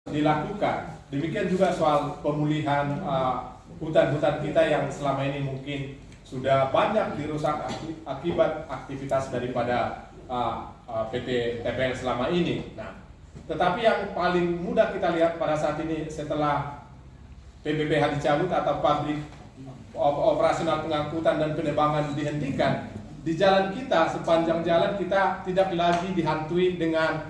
dilakukan. Demikian juga soal pemulihan hutan-hutan kita yang selama ini mungkin sudah banyak dirusak akibat aktivitas daripada PT TPL selama ini. Nah, tetapi yang paling mudah kita lihat pada saat ini setelah PBPH dicabut atau pabrik operasional pengangkutan dan penebangan dihentikan, di jalan kita, sepanjang jalan kita tidak lagi dihantui dengan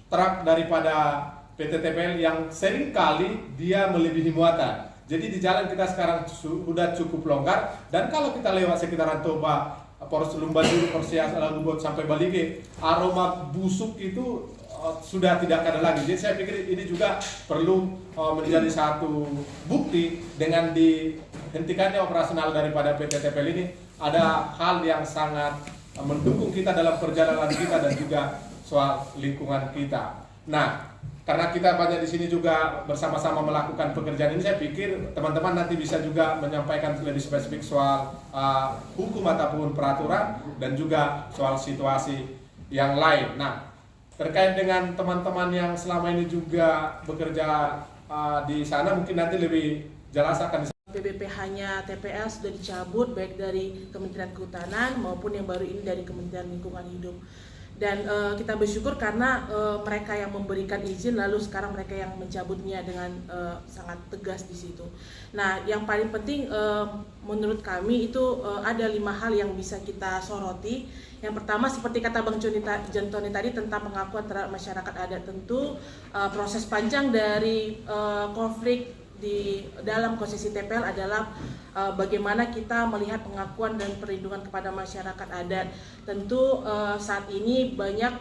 truk daripada PT TPL yang seringkali dia melebihi muatan. Jadi di jalan kita sekarang sudah cukup longgar, dan kalau kita lewat sekitaran Toba, Poros Lumbaduru, Persias, Alabubot sampai Balige, aroma busuk itu sudah tidak ada lagi. Jadi saya pikir ini juga perlu menjadi satu bukti dengan dihentikannya operasional daripada PT TPL ini. Ada hal yang sangat mendukung kita dalam perjalanan kita dan juga soal lingkungan kita. Nah, karena kita banyak di sini juga bersama-sama melakukan pekerjaan ini, saya pikir teman-teman nanti bisa juga menyampaikan lebih spesifik soal hukum ataupun peraturan dan juga soal situasi yang lain. Nah, terkait dengan teman-teman yang selama ini juga bekerja di sana, mungkin nanti lebih jelas akan PBPH-nya TPL sudah dicabut baik dari Kementerian Kehutanan maupun yang baru ini dari Kementerian Lingkungan Hidup. Dan kita bersyukur karena mereka yang memberikan izin lalu sekarang mereka yang mencabutnya dengan sangat tegas di situ. Nah, yang paling penting menurut kami itu ada 5 hal yang bisa kita soroti. Yang pertama, seperti kata Bang Jantoni tadi tentang pengakuan terhadap masyarakat adat, tentu proses panjang dari konflik di dalam konsesi TPL adalah bagaimana kita melihat pengakuan dan perlindungan kepada masyarakat adat. Tentu saat ini banyak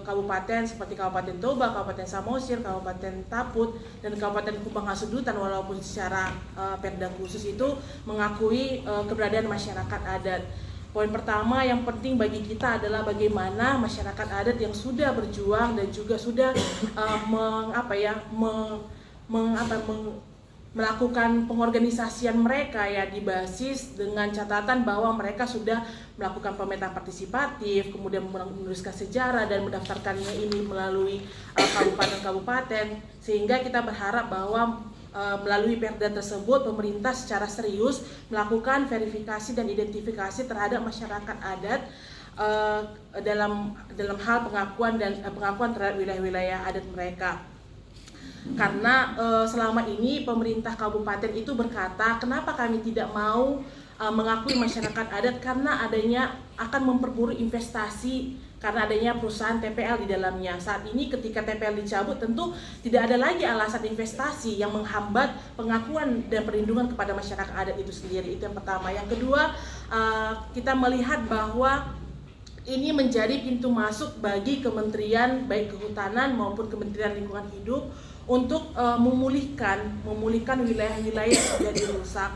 kabupaten seperti Kabupaten Toba, Kabupaten Samosir, Kabupaten Taput, dan Kabupaten Kupang Hasudutan walaupun secara perda khusus itu mengakui keberadaan masyarakat adat. Poin pertama yang penting bagi kita adalah bagaimana masyarakat adat yang sudah berjuang dan juga sudah melakukan pengorganisasian mereka ya di basis dengan catatan bahwa mereka sudah melakukan pemetaan partisipatif, kemudian menuliskan sejarah dan mendaftarkannya ini melalui kabupaten-kabupaten, sehingga kita berharap bahwa melalui perda tersebut pemerintah secara serius melakukan verifikasi dan identifikasi terhadap masyarakat adat dalam hal pengakuan terhadap wilayah-wilayah adat mereka. Karena selama ini pemerintah kabupaten itu berkata, kenapa kami tidak mau mengakui masyarakat adat, karena adanya akan memperburuk investasi karena adanya perusahaan TPL di dalamnya. Saat ini ketika TPL dicabut tentu tidak ada lagi alasan investasi yang menghambat pengakuan dan perlindungan kepada masyarakat adat itu sendiri. Itu yang pertama. Yang kedua, kita melihat bahwa ini menjadi pintu masuk bagi kementerian baik kehutanan maupun Kementerian Lingkungan Hidup untuk memulihkan wilayah-wilayah yang sudah dirusak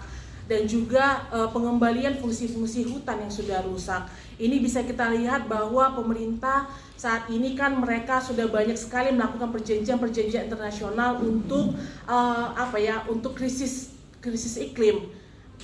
dan juga pengembalian fungsi-fungsi hutan yang sudah rusak. Ini bisa kita lihat bahwa pemerintah saat ini kan mereka sudah banyak sekali melakukan perjanjian internasional untuk untuk krisis iklim,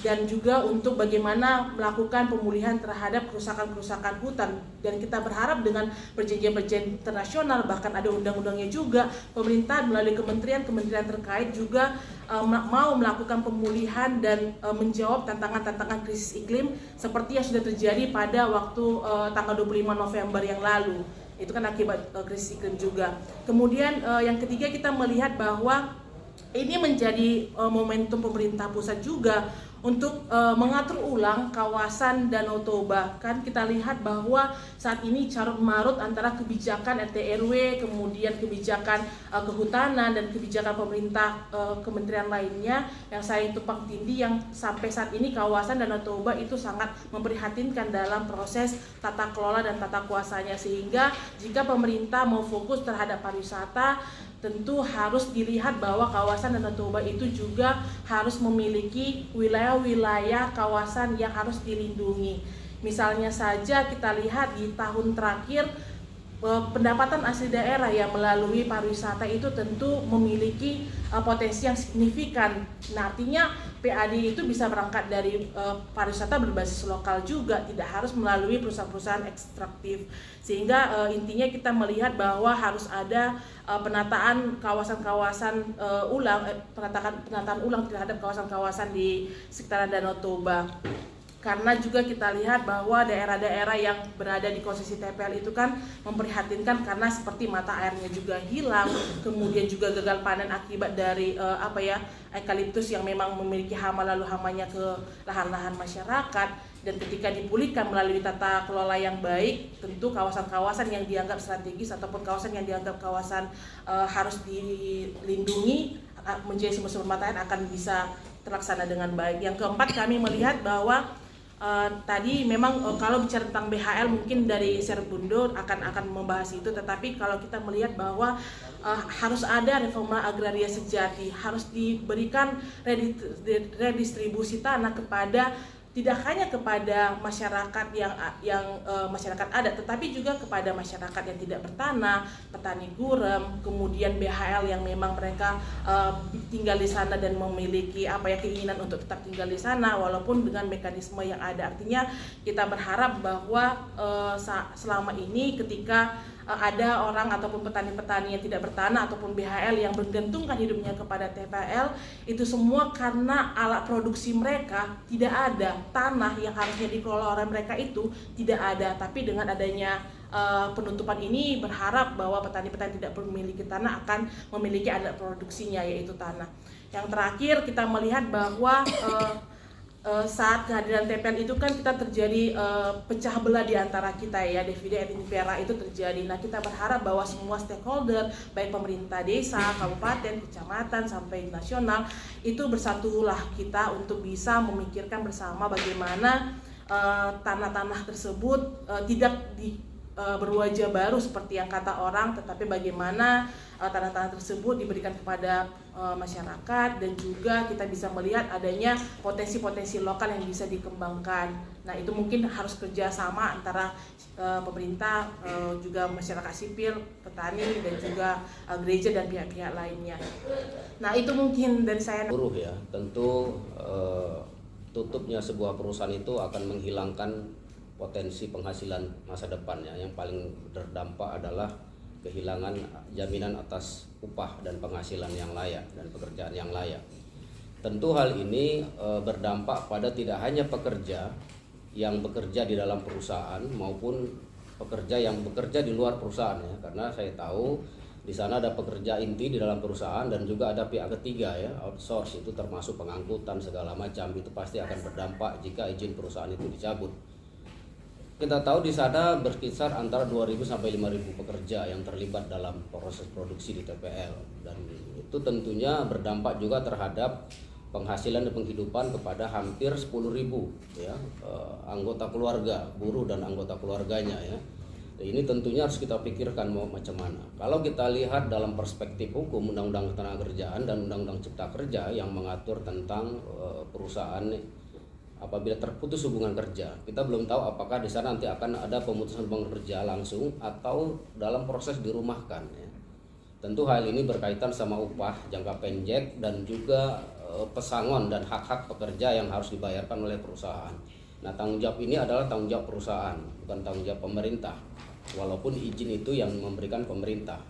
dan juga untuk bagaimana melakukan pemulihan terhadap kerusakan-kerusakan hutan. Dan kita berharap dengan perjanjian-perjanjian internasional, bahkan ada undang-undangnya juga, pemerintah melalui kementerian terkait juga mau melakukan pemulihan dan menjawab tantangan-tantangan krisis iklim seperti yang sudah terjadi pada waktu tanggal 25 November yang lalu. Itu kan akibat krisis iklim juga. Kemudian yang ketiga, kita melihat bahwa ini menjadi momentum pemerintah pusat juga untuk mengatur ulang kawasan Danau Toba. Kan kita lihat bahwa saat ini carut marut antara kebijakan RT RW, kemudian kebijakan kehutanan dan kebijakan pemerintah kementerian lainnya yang saling tumpang tindih, yang sampai saat ini kawasan Danau Toba itu sangat memprihatinkan dalam proses tata kelola dan tata kuasanya. Sehingga jika pemerintah mau fokus terhadap pariwisata, tentu harus dilihat bahwa kawasan Danau Toba itu juga harus memiliki wilayah-wilayah kawasan yang harus dilindungi. Misalnya saja kita lihat di tahun terakhir pendapatan asli daerah yang melalui pariwisata itu tentu memiliki potensi yang signifikan. Nah, artinya PAD itu bisa berangkat dari pariwisata berbasis lokal juga, tidak harus melalui perusahaan-perusahaan ekstraktif. Sehingga intinya kita melihat bahwa harus ada penataan kawasan-kawasan penataan ulang terhadap kawasan-kawasan di sekitaran Danau Toba. Karena juga kita lihat bahwa daerah-daerah yang berada di konsesi TPL itu kan memprihatinkan karena seperti mata airnya juga hilang, kemudian juga gagal panen akibat dari eukaliptus yang memang memiliki hama lalu hamanya ke lahan-lahan masyarakat. Dan ketika dipulihkan melalui tata kelola yang baik, tentu kawasan-kawasan yang dianggap strategis ataupun kawasan yang dianggap kawasan harus dilindungi menjadi sumber-sumber mata air akan bisa terlaksana dengan baik. Yang keempat, kami melihat bahwa tadi memang kalau bicara tentang BHL mungkin dari Serbundo akan membahas itu, tetapi kalau kita melihat bahwa harus ada reforma agraria sejati, harus diberikan redistribusi tanah kepada tidak hanya kepada masyarakat yang masyarakat adat, tetapi juga kepada masyarakat yang tidak bertanah, petani gurem, kemudian BHL yang memang mereka tinggal di sana dan memiliki keinginan untuk tetap tinggal di sana walaupun dengan mekanisme yang ada. Artinya kita berharap bahwa selama ini ketika ada orang ataupun petani-petani yang tidak bertanah ataupun BHL yang bergantungkan hidupnya kepada TPL, itu semua karena alat produksi mereka tidak ada, tanah yang harusnya dikelola oleh mereka itu tidak ada. Tapi dengan adanya penutupan ini berharap bahwa petani-petani tidak memiliki tanah akan memiliki alat produksinya, yaitu tanah. Yang terakhir kita melihat bahwa saat kehadiran TPL itu kan kita terjadi pecah belah di antara kita ya, divide et impera itu terjadi. Nah, kita berharap bahwa semua stakeholder, baik pemerintah desa, kabupaten, kecamatan sampai nasional, itu bersatulah kita untuk bisa memikirkan bersama bagaimana tanah-tanah tersebut tidak berwajah baru seperti yang kata orang, tetapi bagaimana tanah-tanah tersebut diberikan kepada masyarakat dan juga kita bisa melihat adanya potensi-potensi lokal yang bisa dikembangkan. Nah, itu mungkin harus kerjasama antara pemerintah, juga masyarakat sipil, petani dan juga gereja dan pihak-pihak lainnya. Nah, itu mungkin dari saya. Buruh ya, tentu tutupnya sebuah perusahaan itu akan menghilangkan potensi penghasilan masa depannya. Yang paling terdampak adalah kehilangan jaminan atas upah dan penghasilan yang layak dan pekerjaan yang layak. Tentu hal ini berdampak pada tidak hanya pekerja yang bekerja di dalam perusahaan maupun pekerja yang bekerja di luar perusahaan ya, karena saya tahu di sana ada pekerja inti di dalam perusahaan dan juga ada pihak ketiga ya, outsource, itu termasuk pengangkutan segala macam, itu pasti akan berdampak jika izin perusahaan itu dicabut. Kita tahu di sana berkisar antara 2.000 sampai 5.000 pekerja yang terlibat dalam proses produksi di TPL, dan itu tentunya berdampak juga terhadap penghasilan dan penghidupan kepada hampir 10.000 ya, anggota keluarga, buruh dan anggota keluarganya ya. Ini tentunya harus kita pikirkan mau macam mana. Kalau kita lihat dalam perspektif hukum, Undang-Undang Ketenagakerjaan dan Undang-Undang Cipta Kerja yang mengatur tentang perusahaan apabila terputus hubungan kerja, kita belum tahu apakah di sana nanti akan ada pemutusan hubungan kerja langsung atau dalam proses dirumahkan ya. Tentu hal ini berkaitan sama upah jangka pendek dan juga pesangon dan hak-hak pekerja yang harus dibayarkan oleh perusahaan. Nah, tanggung jawab ini adalah tanggung jawab perusahaan, bukan tanggung jawab pemerintah. Walaupun izin itu yang memberikan pemerintah.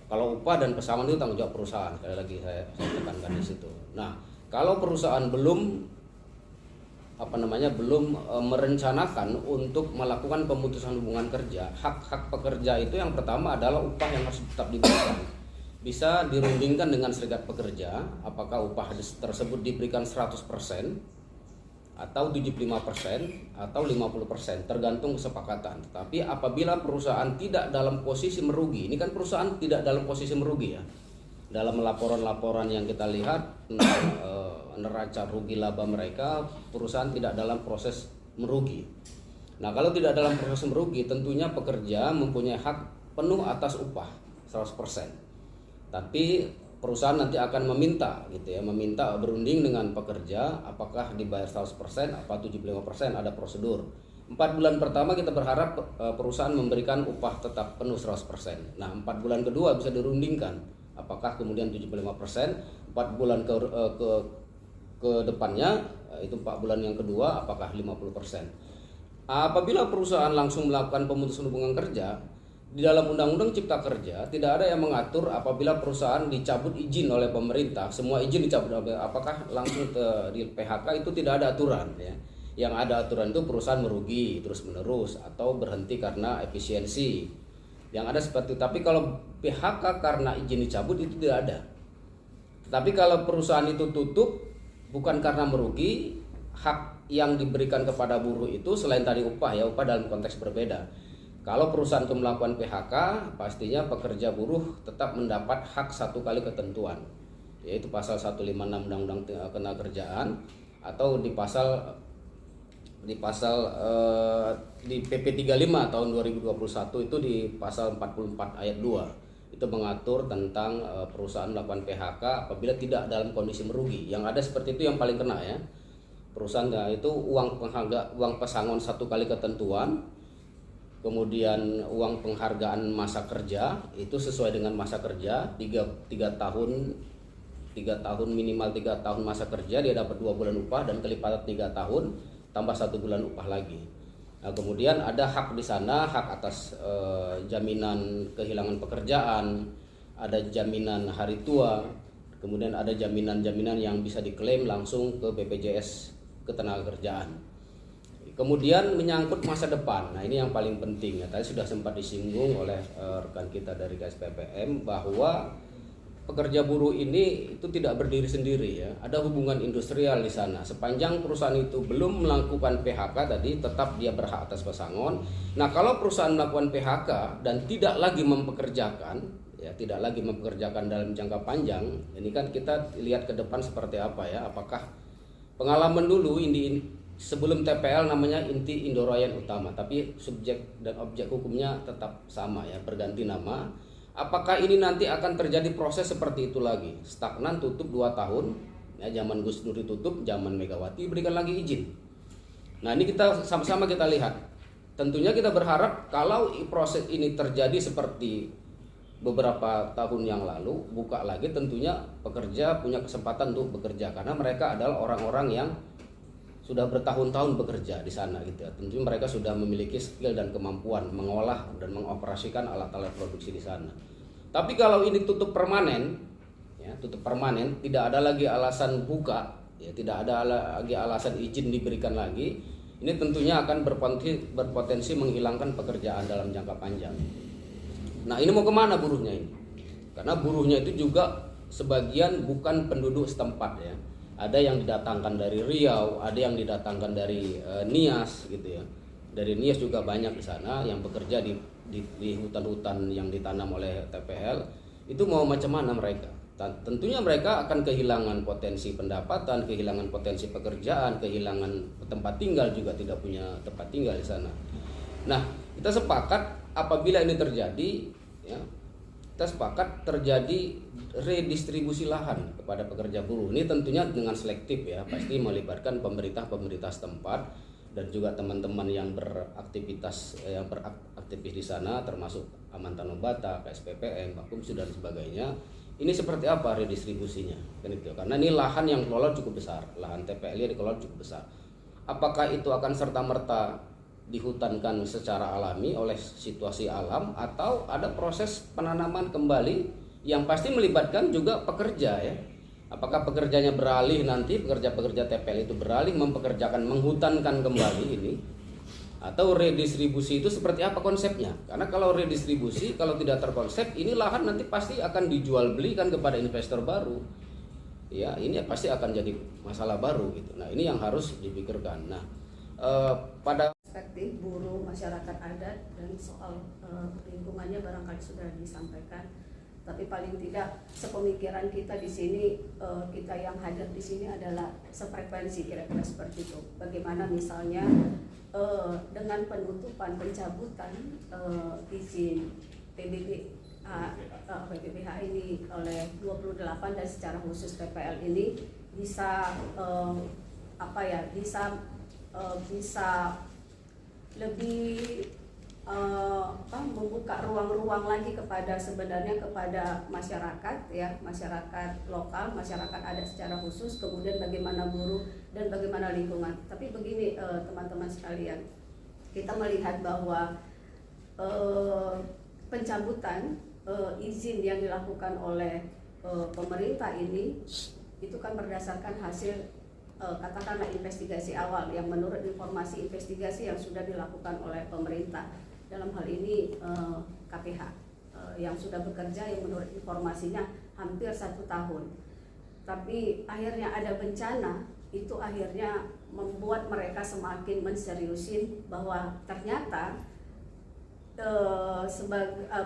Kalau upah dan pesangon itu tanggung jawab perusahaan. Sekali lagi saya tekankan di situ. Nah, kalau perusahaan belum merencanakan untuk melakukan pemutusan hubungan kerja, hak-hak pekerja itu yang pertama adalah upah yang harus tetap diberikan. Bisa dirundingkan dengan serikat pekerja, apakah upah tersebut diberikan 100% atau 75% atau 50%, tergantung kesepakatan. Tapi apabila perusahaan tidak dalam posisi merugi, ini kan perusahaan tidak dalam posisi merugi ya. Dalam laporan-laporan yang kita lihat neraca rugi laba mereka, perusahaan tidak dalam proses merugi. Nah, kalau tidak dalam proses merugi, tentunya pekerja mempunyai hak penuh atas upah 100%. Tapi perusahaan nanti akan meminta gitu ya, meminta berunding dengan pekerja apakah dibayar 100% apa 75%, ada prosedur. 4 bulan pertama kita berharap perusahaan memberikan upah tetap penuh 100%. Nah, 4 bulan kedua bisa dirundingkan. Apakah kemudian 75%, 4 bulan ke depannya itu 4 bulan yang kedua apakah 50%. Apabila perusahaan langsung melakukan pemutusan hubungan kerja, di dalam Undang-Undang Cipta Kerja tidak ada yang mengatur apabila perusahaan dicabut izin oleh pemerintah, semua izin dicabut, apakah langsung di PHK, itu tidak ada aturan ya. Yang ada aturan itu perusahaan merugi terus-menerus atau berhenti karena efisiensi. Yang ada seperti itu. Tapi kalau PHK karena izin dicabut itu tidak ada. Tapi kalau perusahaan itu tutup bukan karena merugi, hak yang diberikan kepada buruh itu selain tadi upah ya, upah dalam konteks berbeda. Kalau perusahaan itu melakukan PHK, pastinya pekerja buruh tetap mendapat hak satu kali ketentuan, yaitu pasal 156 Undang-Undang Ketenagakerjaan atau di PP 35 tahun 2021 itu di pasal 44 ayat 2 itu mengatur tentang perusahaan melakukan PHK apabila tidak dalam kondisi merugi. Yang ada seperti itu yang paling kena ya. Perusahaan itu uang pesangon satu kali ketentuan, kemudian uang penghargaan masa kerja itu sesuai dengan masa kerja 3 tahun minimal 3 tahun masa kerja dia dapat 2 bulan upah dan kelipatan 3 tahun tambah 1 bulan upah lagi. Nah, kemudian ada hak di sana, hak atas jaminan kehilangan pekerjaan, ada jaminan hari tua, kemudian ada jaminan-jaminan yang bisa diklaim langsung ke BPJS Ketenagakerjaan. Kemudian menyangkut masa depan. Nah, ini yang paling penting ya. Tadi sudah sempat disinggung oleh rekan kita dari KSPPM bahwa pekerja buruh ini itu tidak berdiri sendiri ya. Ada hubungan industrial di sana. Sepanjang perusahaan itu belum melakukan PHK tadi, tetap dia berhak atas pesangon. Nah, kalau perusahaan melakukan PHK dan tidak lagi mempekerjakan, ya tidak lagi mempekerjakan dalam jangka panjang, ini kan kita lihat ke depan seperti apa ya. Apakah pengalaman dulu ini sebelum TPL namanya Inti Indorayan Utama, tapi subjek dan objek hukumnya tetap sama ya, berganti nama. Apakah ini nanti akan terjadi proses seperti itu lagi? Stagnan, tutup 2 tahun, ya, zaman Gus Dur ditutup, zaman Megawati berikan lagi izin. Nah, ini kita sama-sama kita lihat. Tentunya kita berharap kalau proses ini terjadi seperti beberapa tahun yang lalu, buka lagi, tentunya pekerja punya kesempatan untuk bekerja karena mereka adalah orang-orang yang sudah bertahun-tahun bekerja di sana gitu ya. Tentunya mereka sudah memiliki skill dan kemampuan mengolah dan mengoperasikan alat-alat produksi di sana. Tapi kalau ini tutup permanen, ya, tutup permanen, tidak ada lagi alasan buka, ya, tidak ada lagi alasan izin diberikan lagi, ini tentunya akan berpotensi menghilangkan pekerjaan dalam jangka panjang. Nah, ini mau kemana buruhnya ini? Karena buruhnya itu juga sebagian bukan penduduk setempat ya. Ada yang didatangkan dari Riau, ada yang didatangkan dari Nias gitu ya. Dari Nias juga banyak di sana yang bekerja di hutan-hutan yang ditanam oleh TPL. Itu mau macam mana mereka? Tentunya mereka akan kehilangan potensi pendapatan, kehilangan potensi pekerjaan, kehilangan tempat tinggal, juga tidak punya tempat tinggal di sana. Nah, kita sepakat apabila ini terjadi ya, kita sepakat terjadi redistribusi lahan kepada pekerja buruh. Ini tentunya dengan selektif ya, pasti melibatkan pemerintah setempat dan juga teman-teman yang beraktivis di sana, termasuk Amantano Bata, KSPPM, Bakumsu dan sebagainya. Ini seperti apa redistribusinya? Karena ini lahan yang dikelola cukup besar, lahan TPL yang dikelola cukup besar. Apakah itu akan serta-merta dihutankan secara alami oleh situasi alam atau ada proses penanaman kembali yang pasti melibatkan juga pekerja ya. Apakah pekerjanya beralih nanti pekerja-pekerja TPL itu beralih menghutankan kembali ini atau redistribusi itu seperti apa konsepnya? Karena kalau redistribusi kalau tidak terkonsep ini lahan nanti pasti akan dijual belikan kepada investor baru. Ya, ini pasti akan jadi masalah baru gitu. Nah, ini yang harus dipikirkan. Nah, pada perspektif buruh, masyarakat adat dan soal lingkungannya barangkali sudah disampaikan. Tapi paling tidak sepemikiran kita di sini, kita yang hadir di sini adalah sefrekuensi kira-kira seperti itu. Bagaimana misalnya dengan penutupan pencabutan izin PBBH ini oleh 28 dan secara khusus TPL ini bisa bisa membuka ruang-ruang lagi sebenarnya kepada masyarakat ya, masyarakat lokal, masyarakat adat secara khusus, kemudian bagaimana buruh dan bagaimana lingkungan. Tapi begini teman-teman sekalian, kita melihat bahwa pencabutan izin yang dilakukan oleh pemerintah ini itu kan berdasarkan hasil katakanlah investigasi awal yang menurut informasi investigasi yang sudah dilakukan oleh pemerintah, dalam hal ini KPH yang sudah bekerja, yang menurut informasinya hampir 1 tahun. Tapi akhirnya ada bencana, itu akhirnya membuat mereka semakin menseriusin bahwa ternyata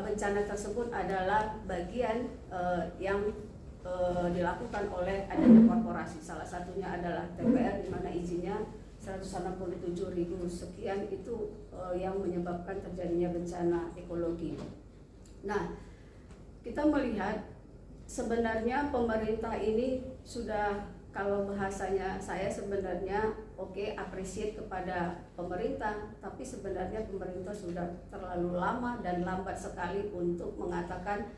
bencana tersebut adalah bagian yang dilakukan oleh adanya korporasi. Salah satunya adalah TPL, di mana izinnya 167.000 sekian itu yang menyebabkan terjadinya bencana ekologi. Nah, kita melihat sebenarnya pemerintah ini sudah, kalau bahasanya saya sebenarnya appreciate kepada pemerintah, tapi sebenarnya pemerintah sudah terlalu lama dan lambat sekali untuk mengatakan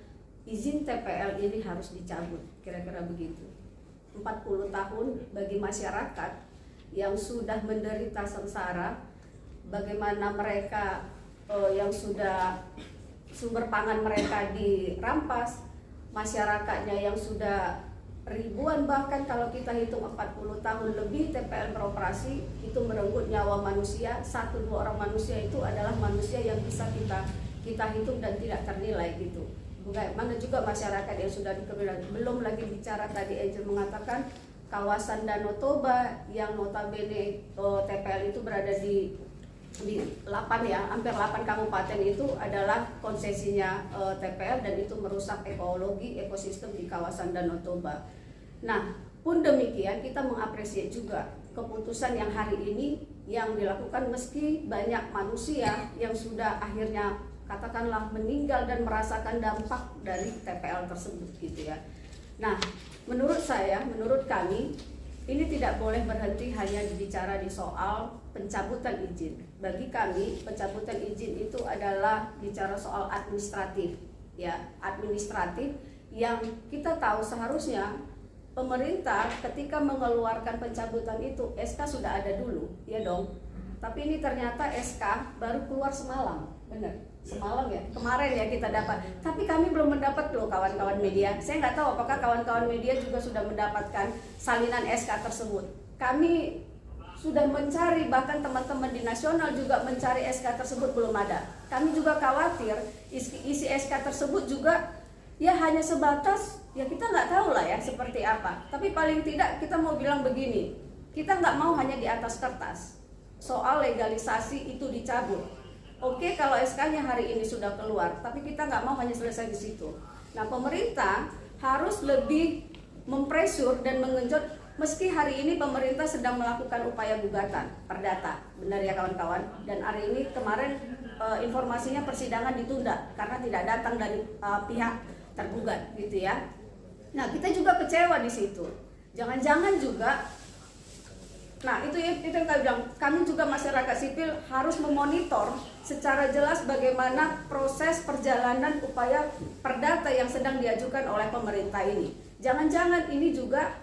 izin TPL ini harus dicabut, kira-kira begitu. 40 tahun bagi masyarakat yang sudah menderita sengsara, bagaimana mereka yang sudah sumber pangan mereka dirampas, masyarakatnya yang sudah ribuan, bahkan kalau kita hitung 40 tahun lebih TPL beroperasi, itu merenggut nyawa manusia. 1-2 orang manusia itu adalah manusia yang bisa kita hitung dan tidak ternilai gitu. Bagaimana juga masyarakat yang sudah dikriminalisasi, belum lagi bicara tadi Angel mengatakan kawasan Danau Toba yang notabene TPL itu berada di 8 ya, hampir 8 kabupaten itu adalah konsesinya TPL, dan itu merusak ekologi ekosistem di kawasan Danau Toba. Nah, pun demikian kita mengapresiasi juga keputusan yang hari ini yang dilakukan, meski banyak manusia yang sudah akhirnya katakanlah meninggal dan merasakan dampak dari TPL tersebut gitu ya. Nah, menurut saya, menurut kami, ini tidak boleh berhenti hanya bicara di soal pencabutan izin. Bagi kami, pencabutan izin itu adalah bicara soal administratif, ya, administratif yang kita tahu seharusnya pemerintah ketika mengeluarkan pencabutan itu SK sudah ada dulu, ya dong. Tapi ini ternyata SK baru keluar semalam, benar? Semalam ya, kemarin ya kita dapat. Tapi kami belum mendapat loh kawan-kawan media. Saya nggak tahu apakah kawan-kawan media juga sudah mendapatkan salinan SK tersebut. Kami sudah mencari, bahkan teman-teman di nasional juga mencari SK tersebut, belum ada. Kami juga khawatir isi SK tersebut juga ya hanya sebatas, ya kita nggak tahu lah ya seperti apa. Tapi paling tidak kita mau bilang begini, kita nggak mau hanya di atas kertas. Soal legalisasi itu dicabut. Oke, kalau SK-nya hari ini sudah keluar, tapi kita nggak mau hanya selesai di situ. Nah, pemerintah harus lebih mempresur dan mengenjot, meski hari ini pemerintah sedang melakukan upaya gugatan perdata, benar ya kawan-kawan. Dan hari ini kemarin informasinya persidangan ditunda karena tidak datang dari pihak tergugat, gitu ya. Nah, kita juga kecewa di situ. Jangan-jangan juga, nah itu yang kami bilang, kami juga masyarakat sipil harus memonitor secara jelas bagaimana proses perjalanan upaya perdata yang sedang diajukan oleh pemerintah ini. Jangan-jangan ini juga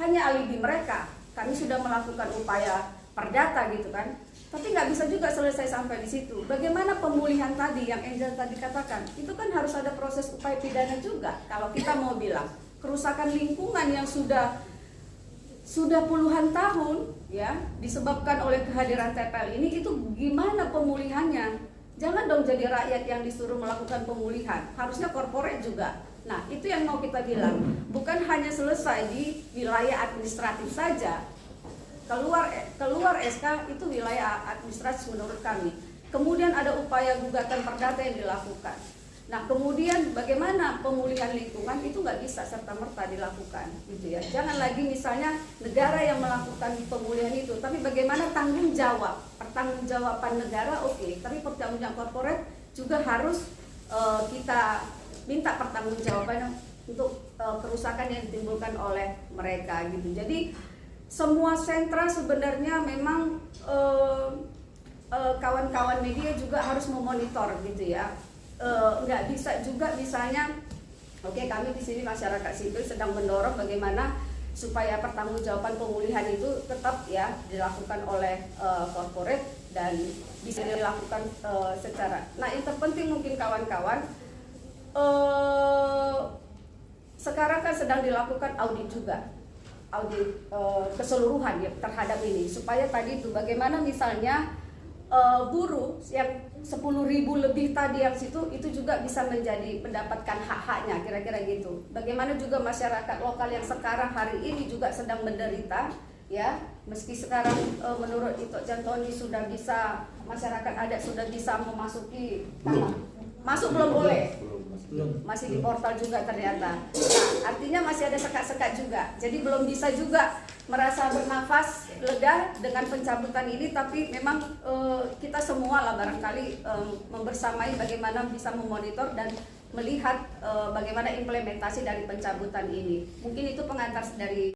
hanya alibi mereka. Kami sudah melakukan upaya perdata gitu kan, tapi nggak bisa juga selesai sampai di situ. Bagaimana pemulihan tadi yang Angel tadi katakan, itu kan harus ada proses upaya pidana juga. Kalau kita mau bilang kerusakan lingkungan yang sudah puluhan tahun ya disebabkan oleh kehadiran TPL ini, itu gimana pemulihannya? Jangan dong jadi rakyat yang disuruh melakukan pemulihan, harusnya korporat juga. Nah, itu yang mau kita bilang, bukan hanya selesai di wilayah administratif saja. Keluar SK itu wilayah administratif menurut kami. Kemudian ada upaya gugatan perdata yang dilakukan. Nah, kemudian bagaimana pemulihan lingkungan itu nggak bisa serta-merta dilakukan, gitu ya. Jangan lagi misalnya negara yang melakukan pemulihan itu, tapi bagaimana tanggung jawab, pertanggungjawaban negara oke, tapi pertanggungjawaban korporat juga harus kita minta pertanggungjawaban untuk kerusakan yang ditimbulkan oleh mereka, gitu. Jadi semua sentra sebenarnya memang kawan-kawan media juga harus memonitor gitu ya. Nggak bisa juga misalnya, oke, kami di sini masyarakat sipil sedang mendorong bagaimana supaya pertanggungjawaban pemulihan itu tetap ya dilakukan oleh corporate dan bisa dilakukan secara. Nah, yang terpenting mungkin kawan-kawan, sekarang kan sedang dilakukan audit juga, audit keseluruhan ya terhadap ini, supaya tadi itu bagaimana misalnya buruh yang 10.000 lebih tadi yang situ itu juga bisa menjadi mendapatkan hak-haknya, kira-kira gitu. Bagaimana juga masyarakat lokal yang sekarang hari ini juga sedang menderita ya, meski sekarang menurut Ito Jantoni sudah bisa, masyarakat adat sudah bisa memasuki tanah. Masuk belum boleh, masih di portal juga ternyata. Nah, artinya masih ada sekat-sekat juga, jadi belum bisa juga merasa bernafas lega dengan pencabutan ini, tapi memang kita semua lah barangkali membersamai bagaimana bisa memonitor dan melihat bagaimana implementasi dari pencabutan ini. Mungkin itu pengantar dari